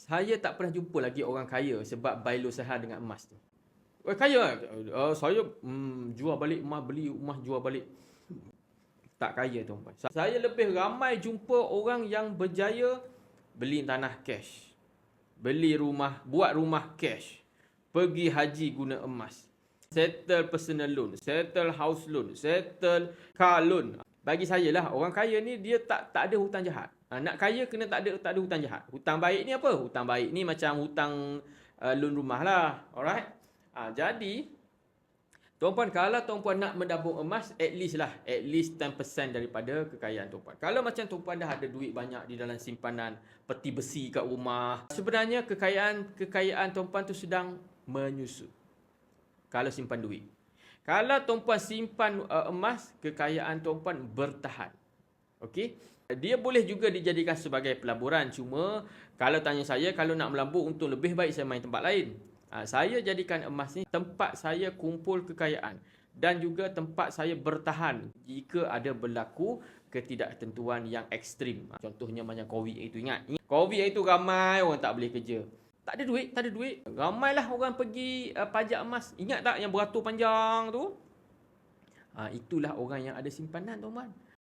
Saya tak pernah jumpa lagi orang kaya sebab buy low sell high dengan emas tu. Kaya? Saya jual balik emas, beli emas, jual balik. Tak kaya tuan-puan. Saya lebih ramai jumpa orang yang berjaya beli tanah cash, beli rumah, buat rumah cash, pergi haji guna emas, settle personal loan, settle house loan, settle car loan. Bagi saya lah, orang kaya ni dia tak ada hutang jahat. Nak kaya kena tak ada hutang jahat. Hutang baik ni apa? Hutang baik ni macam hutang loan rumah lah. Alright? Jadi tuan-puan, kalau tuan-puan nak menabung emas, at least 10% daripada kekayaan tuan-puan. Kalau macam tuan-puan dah ada duit banyak di dalam simpanan peti besi kat rumah, sebenarnya kekayaan tuan-puan tu sedang menyusut. Kalau simpan duit. Kalau tuan-puan simpan emas, kekayaan tuan-puan bertahan. Okey? Dia boleh juga dijadikan sebagai pelaburan. Cuma kalau tanya saya, kalau nak melabur untung lebih baik saya main tempat lain. Saya jadikan emas ni tempat saya kumpul kekayaan dan juga tempat saya bertahan jika ada berlaku ketidaktentuan yang ekstrim. Contohnya macam COVID itu, ingat COVID itu ramai orang tak boleh kerja. Tak ada duit. Ramailah orang pergi pajak emas. Ingat tak yang beratur panjang tu? Itulah orang yang ada simpanan, tuan-tuan.